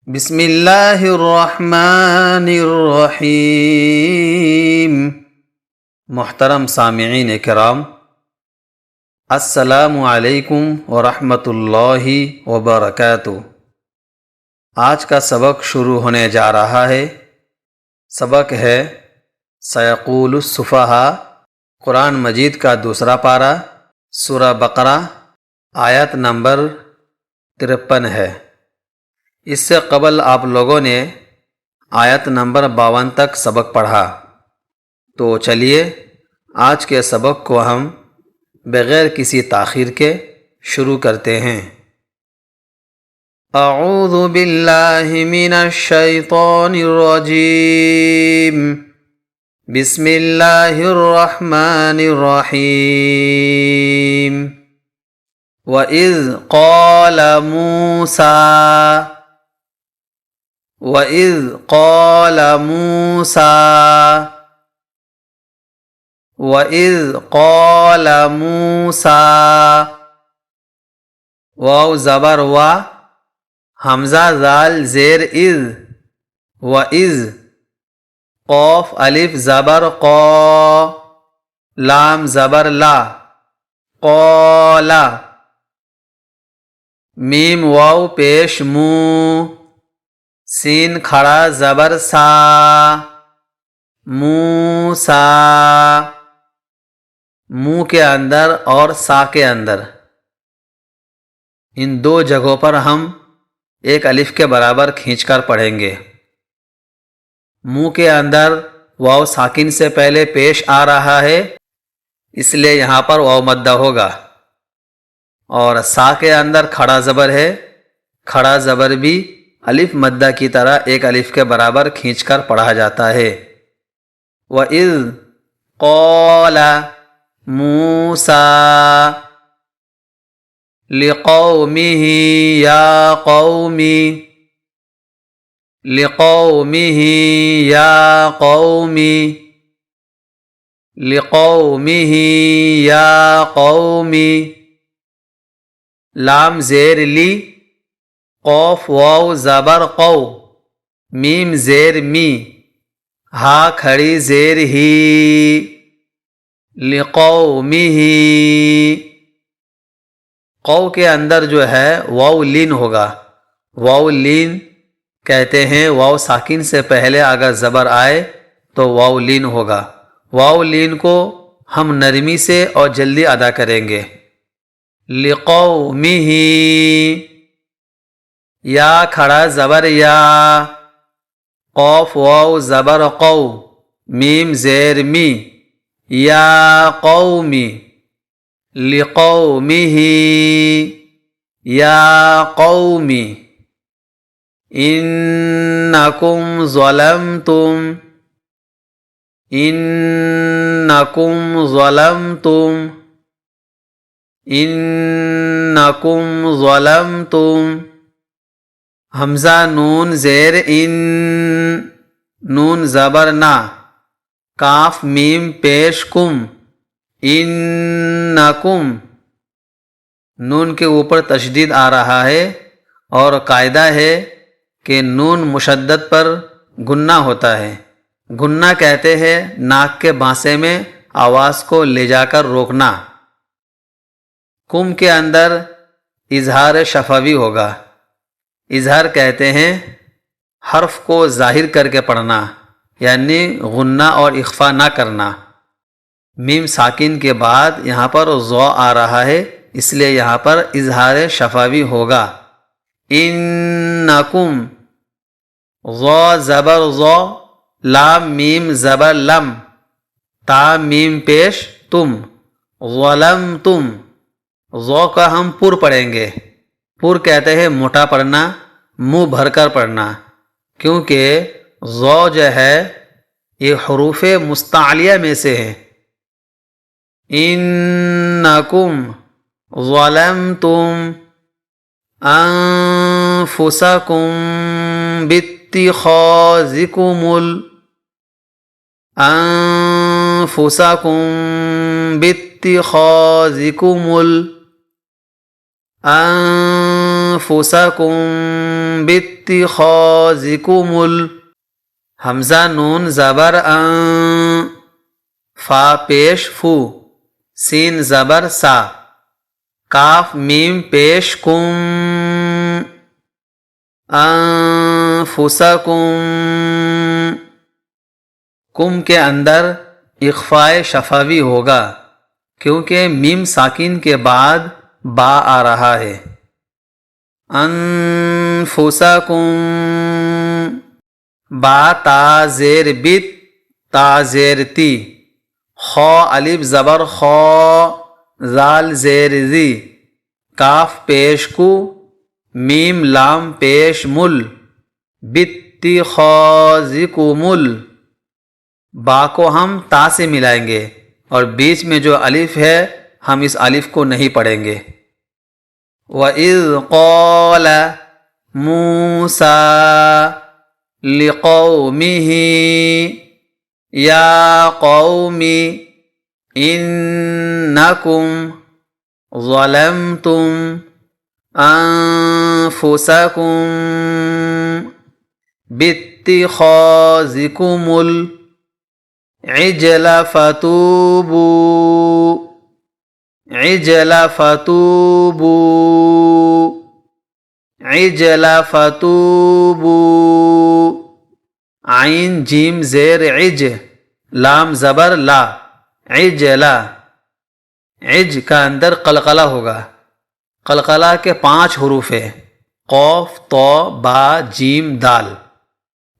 بسم اللہ الرحمن الرحیم۔ محترم سامعین کرام، السلام علیکم ورحمۃ اللہ وبرکاتہ۔ آج کا سبق شروع ہونے جا رہا ہے۔ سبق ہے سیقول السفہاء، قرآن مجید کا دوسرا پارہ، سورہ بقرہ، آیت نمبر 53 ہے۔ اس سے قبل آپ لوگوں نے آیت نمبر 52 تک سبق پڑھا، تو چلیے آج کے سبق کو ہم بغیر کسی تاخیر کے شروع کرتے ہیں۔ اعوذ باللہ من الشیطان الرجیم، بسم اللہ الرحمن الرحیم۔ وَإِذْ قَالَ مُوسَىٰ وَإِذْ قَالَ مُوسَىٰ وَإِذْ قَالَ مُوسَىٰ، واو زبر وا، حمزہ زال زیر اذ، وَإِذْ، قوف الف زبر قا، لام زبر لا، قَالَ، میم واو پیش مو، سین کھڑا زبر سا، موسیٰ، منہ کے اندر اور سا کے اندر، ان دو جگہوں پر ہم ایک الف کے برابر کھینچ کر پڑھیں گے۔ منہ کے اندر واو ساکن سے پہلے پیش آ رہا ہے، اس لیے یہاں پر واو مدہ ہوگا، اور سا کے اندر کھڑا زبر ہے، کھڑا زبر بھی الف مدہ کی طرح ایک الف کے برابر کھینچ کر پڑھا جاتا ہے۔ وَإِذْ قَالَ مُوسَىٰ لِقَوْمِهِ يَا قَوْمِ لِقَوْمِهِ يَا قَوْمِ لِقَوْمِهِ يَا قَوْمِ، لام زیر لی، قوف واو زبر قو، میم زیر می، ہا کھڑی زیر ہی، لقومہ، قو کے اندر جو ہے واو لین ہوگا۔ واو لین کہتے ہیں، واو ساکن سے پہلے اگر زبر آئے تو واو لین ہوگا۔ واو لین کو ہم نرمی سے اور جلدی ادا کریں گے۔ لقومہ، یا کھڑا زبر یا، قوف واو زبر قو، میم زیر می، یا قومی، لقومہ، یا قومی، انکم ظلمتم انکم ظلمتم انکم ظلمتم، حمزہ نون زیر ان، نون زبر نا، کاف میم پیش کم، انکم، نون کے اوپر تشدید آ رہا ہے، اور قاعدہ ہے کہ نون مشدد پر گنہ ہوتا ہے۔ گنہ کہتے ہیں ناک کے بانسے میں آواز کو لے جا کر روکنا۔ کم کے اندر اظہار شفوی ہوگا۔ اظہار کہتے ہیں حرف کو ظاہر کر کے پڑھنا، یعنی غنہ اور اخفا نہ کرنا۔ میم ساکن کے بعد یہاں پر ضو آ رہا ہے، اس لیے یہاں پر اظہار شفوی ہوگا۔ انکم، ضو زبر ضو، لام میم زبر لم، تا میم پیش تم، ظلمتم، ضو کا ہم پر پڑھیں گے۔ پر کہتے ہیں موٹا پڑھنا، منہ بھر کر پڑھنا، کیونکہ ضو جو ہے یہ حروف مستعلیہ میں سے ہے۔ انکم ظلمتم انفسکم باتخاذکم انفسکم باتخاذکم انفسکم باتخاذکم حمزہ نون زبر فا پیش فو، سین زبر سا، کاف میم پیش کم، انفسکم، کم کے اندر اخفائے شفوی ہوگا کیونکہ میم ساکن کے بعد با آ رہا ہے۔ انفسکم، با تا زیر بت، تا زیر تی، خو الف زبر خو، زال زیر زی، کاف پیش کو، میم لام پیش مل، باتخاذکم، با کو ہم تا سے ملائیں گے اور بیچ میں جو الف ہے ہم اس الف کو نہیں پڑھیں گے۔ وَإِذْ قَالَ مُوسَىٰ لِقَوْمِهِ يَا قَوْمِ إِنَّكُمْ ظَلَمْتُمْ أَنفُسَكُمْ بِاتِّخَاذِكُمُ الْعِجْلَ فتوبوا، عین جیم زیر عج، لام زبر لا، عجلا، عج کا اندر قلقلہ ہوگا۔ قلقلہ کے 5 حروف ہیں، قوف، تو، با، جیم، دال۔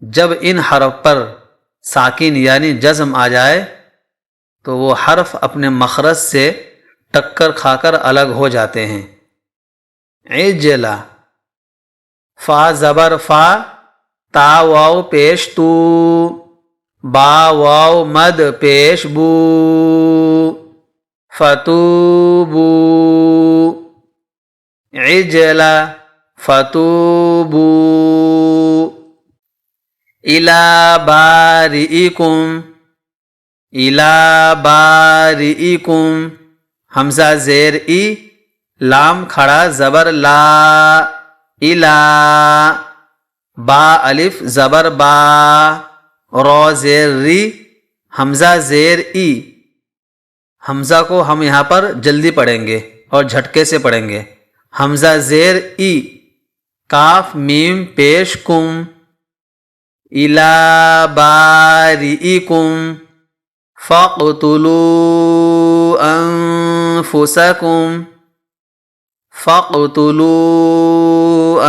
جب ان حرف پر ساکن یعنی جزم آ جائے تو وہ حرف اپنے مخرج سے ٹکر کھا کر الگ ہو جاتے ہیں۔ عجلا، فا زبر فا، تا واو پیش تو، با واو مد پیش بو، فتوبو، عجلا فتوبو، الی بارئکم، الی بارئکم، حمزہ زیر ای، لام کھڑا زبر لا، الا، با الف زبر با، رو زیر ری، حمزہ زیر ای۔ حمزہ کو ہم یہاں پر جلدی پڑھیں گے اور جھٹکے سے پڑھیں گے۔ حمزہ زیر ای، کاف میم پیش کم، الی بارئکم فاقتلوا انفسکم، فاقتلوا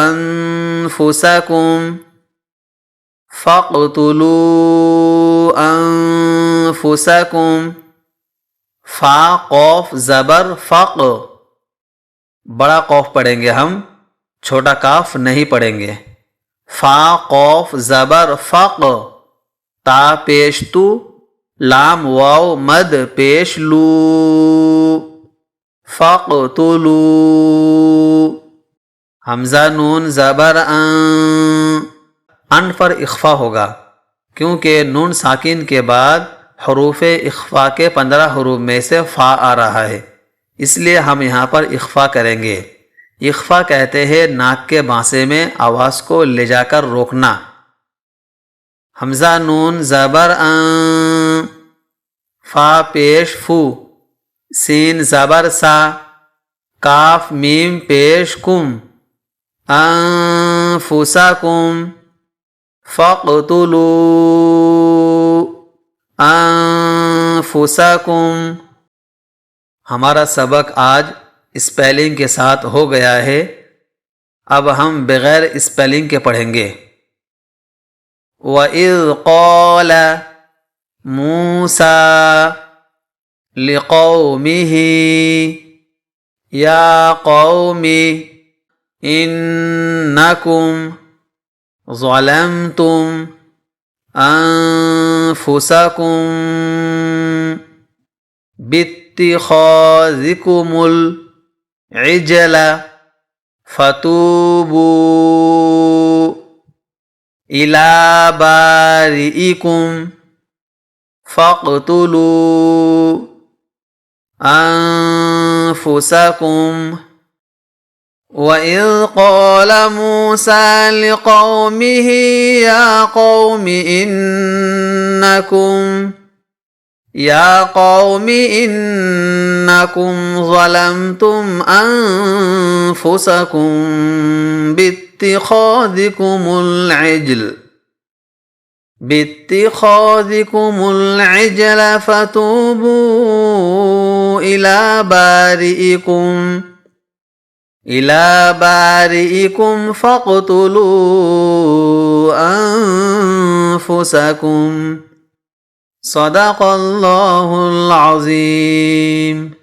انفسکم، فاقتلوا انفسکم، فا قوف زبر فق، بڑا قوف پڑھیں گے ہم، چھوٹا کاف نہیں پڑھیں گے۔ فا قوف زبر فق، تا پیش تو، لام واو مد پیش لو، فاقتلوا، حمزہ نون زبر ان پر اخفا ہوگا کیونکہ نون ساکن کے بعد حروف اخفا کے 15 حروف میں سے فا آ رہا ہے، اس لیے ہم یہاں پر اخفا کریں گے۔ اخفا کہتے ہیں ناک کے بانسے میں آواز کو لے جا کر روکنا۔ حمزہ نون زبر فا پیش فو، سین زبر سا، کاف میم پیش کم، انفسکم، فاقتلوا انفسکم۔ ہمارا سبق آج اسپیلنگ کے ساتھ ہو گیا ہے، اب ہم بغیر اسپیلنگ کے پڑھیں گے۔ وَإِذْ قَالَ مُوسَىٰ لِقَوْمِهِ يَا قَوْمِ إِنَّكُمْ ظَلَمْتُمْ أَنفُسَكُمْ بِاتِّخَاذِكُمُ الْعِجْلَ فَتُوبُوا إِلَىٰ بَارِئِكُمْ فَاقْتُلُوا أَنفُسَكُمْ وإذ قال موسى لقومه يا قوم إنكم ظلمتم أنفسكم باتخاذكم العجل فتوبوا إلى بارئكم فاقتلوا أنفسكم صدق الله العظيم.